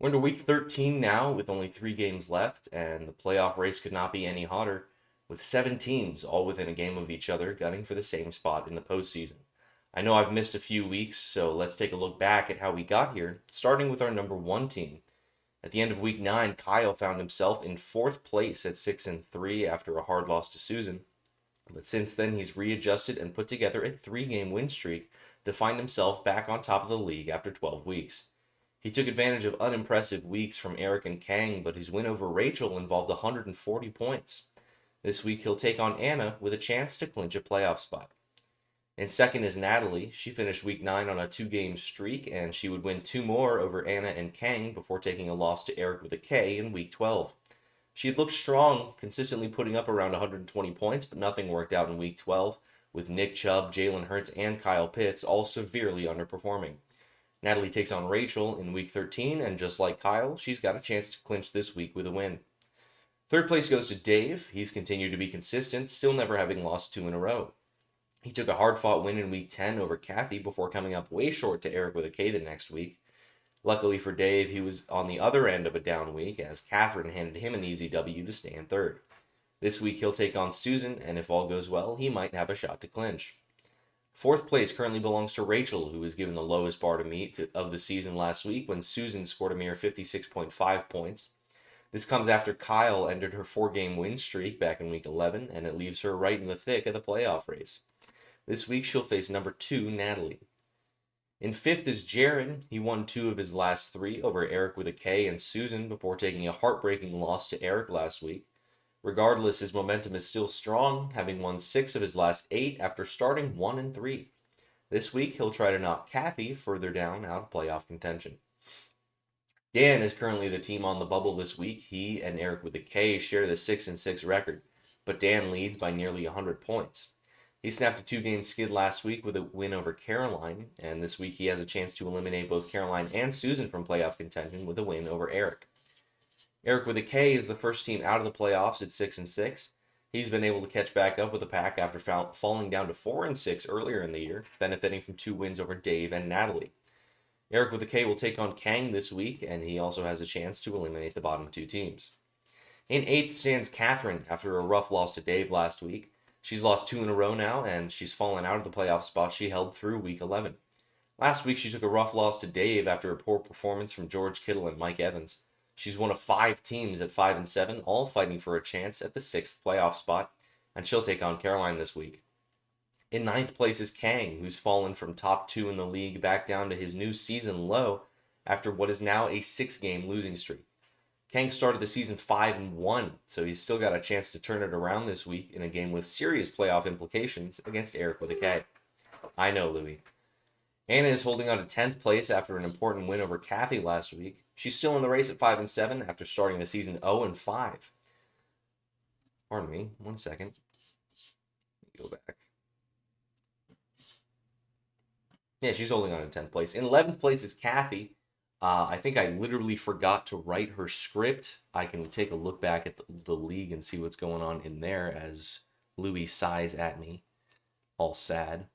We're into week 13 now with only 3 games left, and the playoff race could not be any hotter, with 7 teams all within a game of each other gunning for the same spot in the postseason. I know I've missed a few weeks, so let's take a look back at how we got here, starting with our number 1 team. At the end of week 9, Kyle found himself in 4th place at 6-3 after a hard loss to Susan, but since then he's readjusted and put together a 3 game win streak to find himself back on top of the league after 12 weeks. He took advantage of unimpressive weeks from Eric and Kang, but his win over Rachel involved 140 points. This week he'll take on Anna with a chance to clinch a playoff spot. And second is Natalie. She finished week 9 on a 2 game streak, and she would win 2 more over Anna and Kang before taking a loss to Eric with a K in week 12. She had looked strong, consistently putting up around 120 points, but nothing worked out in week 12, with Nick Chubb, Jalen Hurts, and Kyle Pitts all severely underperforming. Natalie takes on Rachel in week 13, and just like Kyle, she's got a chance to clinch this week with a win. Third place goes to Dave. He's continued to be consistent, still never having lost 2 in a row. He took a hard-fought win in week 10 over Kathy before coming up way short to Eric with a K the next week. Luckily for Dave, he was on the other end of a down week as Catherine handed him an easy W to stay in third. This week he'll take on Susan, and if all goes well, he might have a shot to clinch. Fourth place currently belongs to Rachel, who was given the lowest bar to meet of the season last week when Susan scored a mere 56.5 points. This comes after Kyle ended her 4 game win streak back in week 11, and it leaves her right in the thick of the playoff race. This week she'll face number 2, Natalie. In fifth is Jared. He won 2 of his last 3 over Eric with a K and Susan before taking a heartbreaking loss to Eric last week. Regardless, his momentum is still strong, having won 6 of his last 8 after starting 1-3. This week, he'll try to knock Kathy further down out of playoff contention. Dan is currently the team on the bubble this week. He and Eric with a K share the 6-6 record, but Dan leads by nearly 100 points. He snapped a 2 game skid last week with a win over Caroline, and this week he has a chance to eliminate both Caroline and Susan from playoff contention with a win over Eric. Eric with a K is the first team out of the playoffs at 6-6. He's been able to catch back up with the pack after falling down to 4-6 earlier in the year, benefiting from 2 wins over Dave and Natalie. Eric with a K will take on Kang this week, and he also has a chance to eliminate the bottom 2 teams. In 8th stands Catherine after a rough loss to Dave last week. She's lost 2 in a row now, and she's fallen out of the playoff spot she held through week 11. Last week she took a rough loss to Dave after a poor performance from George Kittle and Mike Evans. She's one of 5 teams at 5-7, all fighting for a chance at the 6th playoff spot, and she'll take on Caroline this week. In 9th place is Kang, who's fallen from top 2 in the league back down to his new season low after what is now a 6-game losing streak. Kang started the season 5-1, so he's still got a chance to turn it around this week in a game with serious playoff implications against Eric with a K. I know, Louie. Anna is holding on to 10th place after an important win over Kathy last week. She's still in the race at 5-7 after starting the season 0-5. Pardon me, 1 second. Go back. Yeah, she's holding on to 10th place. In 11th place is Kathy. I think I literally forgot to write her script. I can take a look back at the league and see what's going on in there as Louis sighs at me, all sad.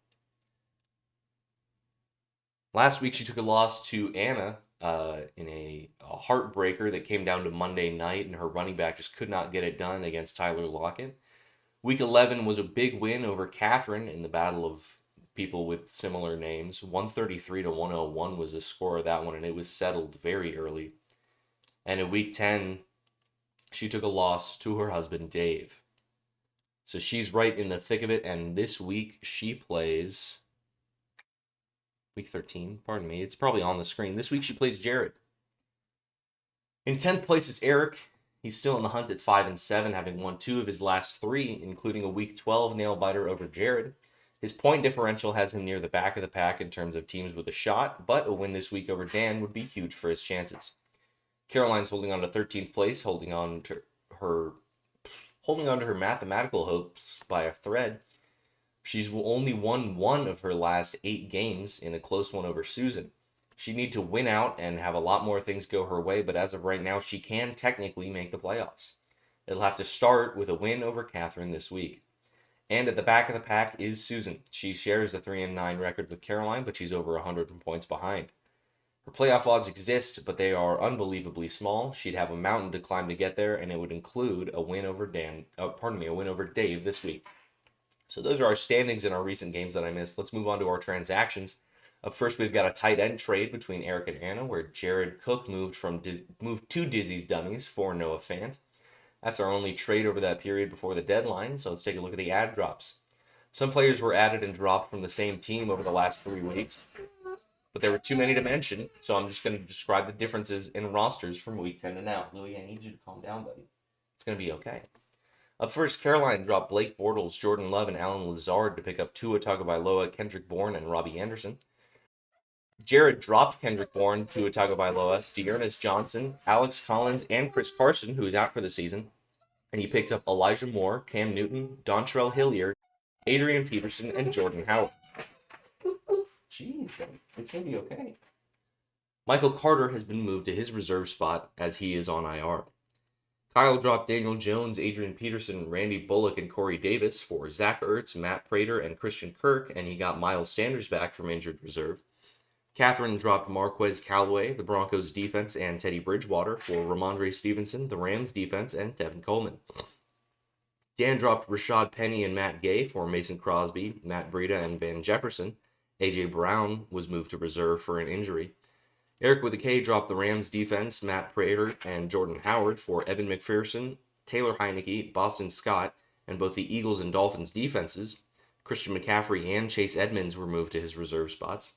Last week, she took a loss to Anna in a heartbreaker that came down to Monday night, and her running back just could not get it done against Tyler Lockett. Week 11 was a big win over Catherine in the battle of people with similar names. 133-101 was the score of that one, and it was settled very early. And in week 10, she took a loss to her husband, Dave. So she's right in the thick of it, and this week she plays... Week 13, pardon me. It's probably on the screen. This week she plays Jared. In 10th place is Eric. He's still in the hunt at 5-7, having won 2 of his last 3, including a week 12 nail-biter over Jared. His point differential has him near the back of the pack in terms of teams with a shot, but a win this week over Dan would be huge for his chances. Caroline's holding on to 13th place, holding on to her mathematical hopes by a thread. She's only won 1 of her last 8 games in a close one over Susan. She needs to win out and have a lot more things go her way, but as of right now, she can technically make the playoffs. It'll have to start with a win over Catherine this week. And at the back of the pack is Susan. She shares the 3-9 record with Caroline, but she's over 100 points behind. Her playoff odds exist, but they are unbelievably small. She'd have a mountain to climb to get there, and it would include a win over a win over Dave this week. So those are our standings in our recent games that I missed. Let's move on to our transactions. Up first, we've got a tight end trade between Eric and Anna, where Jared Cook moved to Dizzy's Dummies for Noah Fant. That's our only trade over that period before the deadline. So let's take a look at the ad drops. Some players were added and dropped from the same team over the last 3 weeks, but there were too many to mention, so I'm just going to describe the differences in rosters from week 10 to now. Louis, I need you to calm down, buddy. It's going to be okay. Up first, Caroline dropped Blake Bortles, Jordan Love, and Alan Lazard to pick up Tua Tagovailoa, Kendrick Bourne, and Robbie Anderson. Jared dropped Kendrick Bourne, Tua Tagovailoa, Dearness Johnson, Alex Collins, and Chris Carson, who is out for the season. And he picked up Elijah Moore, Cam Newton, Dontrell Hilliard, Adrian Peterson, and Jordan Howard. Jeez, it's going to be okay. Michael Carter has been moved to his reserve spot as he is on IR. Kyle dropped Daniel Jones, Adrian Peterson, Randy Bullock, and Corey Davis for Zach Ertz, Matt Prater, and Christian Kirk, and he got Miles Sanders back from injured reserve. Catherine dropped Marquez Callaway, the Broncos defense, and Teddy Bridgewater for Ramondre Stevenson, the Rams defense, and Devin Coleman. Dan dropped Rashad Penny and Matt Gay for Mason Crosby, Matt Breida, and Van Jefferson. A.J. Brown was moved to reserve for an injury. Eric with a K dropped the Rams defense, Matt Prater, and Jordan Howard for Evan McPherson, Taylor Heineke, Boston Scott, and both the Eagles and Dolphins defenses. Christian McCaffrey and Chase Edmonds were moved to his reserve spots.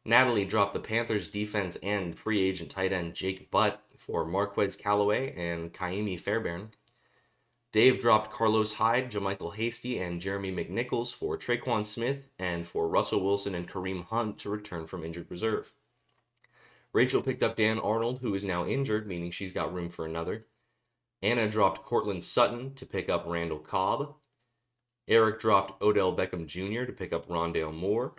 Natalie dropped the Panthers defense and free agent tight end Jake Butt for Marquez Callaway and Kaimi Fairbairn. Dave dropped Carlos Hyde, JaMychal Hasty, and Jeremy McNichols for Traquan Smith and for Russell Wilson and Kareem Hunt to return from injured reserve. Rachel picked up Dan Arnold, who is now injured, meaning she's got room for another. Anna dropped Cortland Sutton to pick up Randall Cobb. Eric dropped Odell Beckham Jr. to pick up Rondale Moore.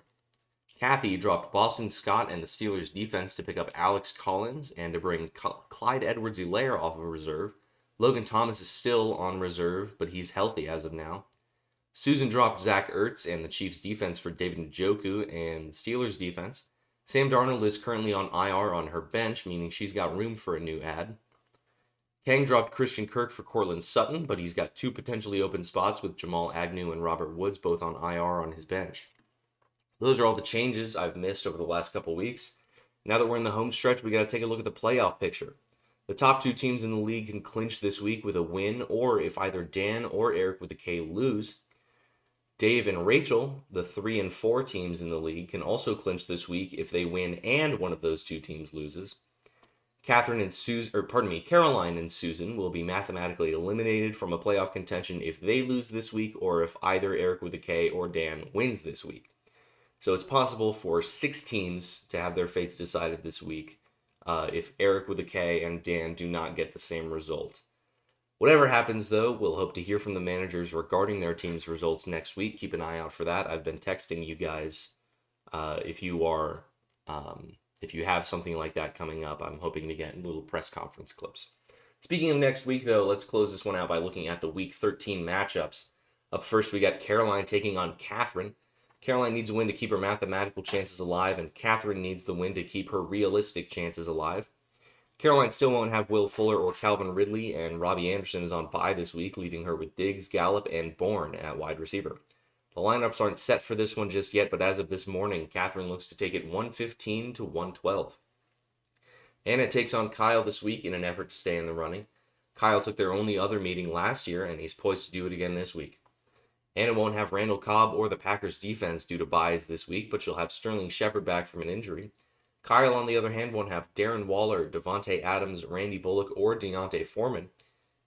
Kathy dropped Boston Scott and the Steelers defense to pick up Alex Collins and to bring Clyde Edwards-Helaire off of reserve. Logan Thomas is still on reserve, but he's healthy as of now. Susan dropped Zach Ertz and the Chiefs defense for David Njoku and the Steelers defense. Sam Darnold is currently on IR on her bench, meaning she's got room for a new ad. Kang dropped Christian Kirk for Cortland Sutton, but he's got 2 potentially open spots with Jamal Agnew and Robert Woods both on IR on his bench. Those are all the changes I've missed over the last couple weeks. Now that we're in the home stretch, we got to take a look at the playoff picture. The top 2 teams in the league can clinch this week with a win, or if either Dan or Eric with a K lose. Dave and Rachel, the 3 and 4 teams in the league, can also clinch this week if they win and one of those 2 teams loses. Caroline and Susan will be mathematically eliminated from a playoff contention if they lose this week or if either Eric with a K or Dan wins this week. So it's possible for 6 teams to have their fates decided this week if Eric with a K and Dan do not get the same result. Whatever happens, though, we'll hope to hear from the managers regarding their team's results next week. Keep an eye out for that. I've been texting you guys if you have something like that coming up. I'm hoping to get little press conference clips. Speaking of next week, though, let's close this one out by looking at the Week 13 matchups. Up first, we got Caroline taking on Catherine. Caroline needs a win to keep her mathematical chances alive, and Catherine needs the win to keep her realistic chances alive. Caroline still won't have Will Fuller or Calvin Ridley, and Robbie Anderson is on bye this week, leaving her with Diggs, Gallup, and Bourne at wide receiver. The lineups aren't set for this one just yet, but as of this morning, Catherine looks to take it 115 to 112. Anna takes on Kyle this week in an effort to stay in the running. Kyle took their only other meeting last year, and he's poised to do it again this week. Anna won't have Randall Cobb or the Packers defense due to byes this week, but she'll have Sterling Shepard back from an injury. Kyle, on the other hand, won't have Darren Waller, Devontae Adams, Randy Bullock, or Deontay Foreman,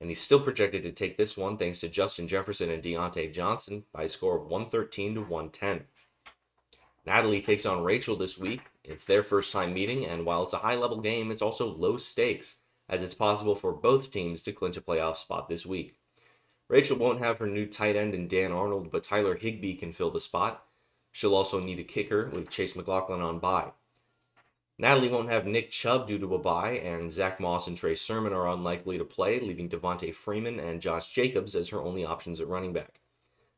and he's still projected to take this one thanks to Justin Jefferson and Deontay Johnson by a score of 113 to 110. Natalie takes on Rachel this week. It's their first time meeting, and while it's a high-level game, it's also low stakes, as it's possible for both teams to clinch a playoff spot this week. Rachel won't have her new tight end in Dan Arnold, but Tyler Higbee can fill the spot. She'll also need a kicker with Chase McLaughlin on bye. Natalie won't have Nick Chubb due to a bye, and Zach Moss and Trey Sermon are unlikely to play, leaving Devontae Freeman and Josh Jacobs as her only options at running back.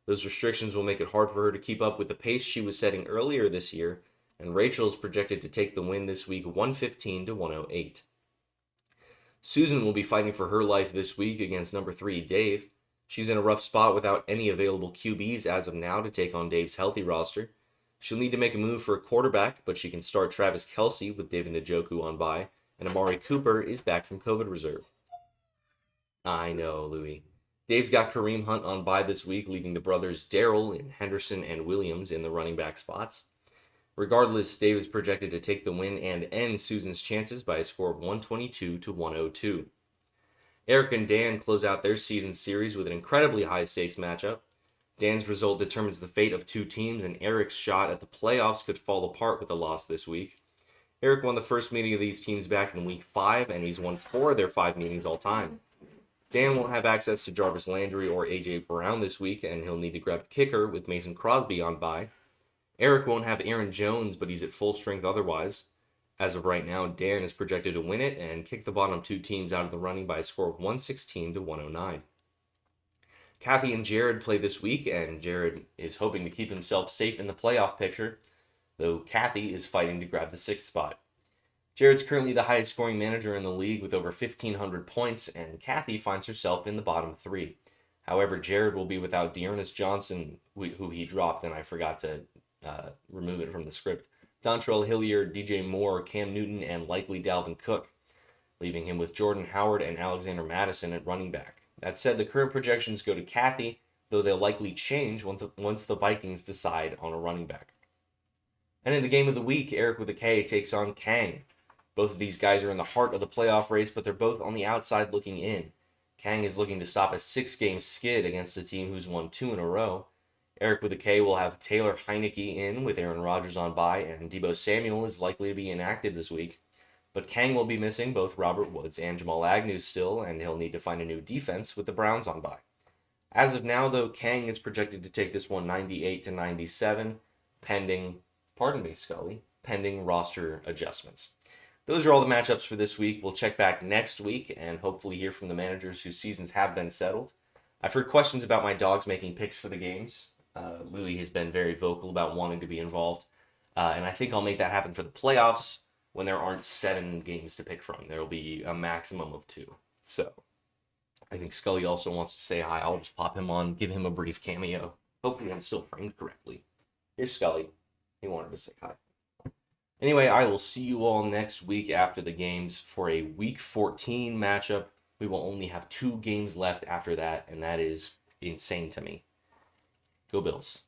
Those restrictions will make it hard for her to keep up with the pace she was setting earlier this year, and Rachel is projected to take the win this week 115 to 108. Susan will be fighting for her life this week against number 3, Dave. She's in a rough spot without any available QBs as of now to take on Dave's healthy roster. She'll need to make a move for a quarterback, but she can start Travis Kelce with David Njoku on bye, and Amari Cooper is back from COVID reserve. I know, Louie. Dave's got Kareem Hunt on bye this week, leaving the brothers Darrell and Henderson and Williams in the running back spots. Regardless, Dave is projected to take the win and end Susan's chances by a score of 122 to 102. Eric and Dan close out their season series with an incredibly high-stakes matchup. Dan's result determines the fate of 2 teams, and Eric's shot at the playoffs could fall apart with a loss this week. Eric won the first meeting of these teams back in Week 5, and he's won 4 of their 5 meetings all time. Dan won't have access to Jarvis Landry or A.J. Brown this week, and he'll need to grab a kicker with Mason Crosby on bye. Eric won't have Aaron Jones, but he's at full strength otherwise. As of right now, Dan is projected to win it and kick the bottom 2 teams out of the running by a score of 116 to 109. Kathy and Jared play this week, and Jared is hoping to keep himself safe in the playoff picture, though Kathy is fighting to grab the 6th spot. Jared's currently the highest scoring manager in the league with over 1,500 points, and Kathy finds herself in the bottom 3. However, Jared will be without Dearness Johnson, who he dropped, and I forgot to remove it from the script, Dontrell Hilliard, DJ Moore, Cam Newton, and likely Dalvin Cook, leaving him with Jordan Howard and Alexander Madison at running back. That said, the current projections go to Kathy, though they'll likely change once the Vikings decide on a running back. And in the game of the week, Eric with a K takes on Kang. Both of these guys are in the heart of the playoff race, but they're both on the outside looking in. Kang is looking to stop a 6-game skid against a team who's won 2 in a row. Eric with a K will have Taylor Heineke in with Aaron Rodgers on bye, and Deebo Samuel is likely to be inactive this week. But Kang will be missing both Robert Woods and Jamal Agnew still, and he'll need to find a new defense with the Browns on bye. As of now, though, Kang is projected to take this one 98 to 97, pending roster adjustments. Those are all the matchups for this week. We'll check back next week and hopefully hear from the managers whose seasons have been settled. I've heard questions about my dogs making picks for the games. Louis has been very vocal about wanting to be involved, and I think I'll make that happen for the playoffs when there aren't 7 games to pick from. There will be a maximum of 2. So I think Scully also wants to say hi. I'll just pop him on, give him a brief cameo. Hopefully I'm still framed correctly. Here's Scully. He wanted to say hi. Anyway, I will see you all next week after the games for a Week 14 matchup. We will only have 2 games left after that, and that is insane to me. Go Bills.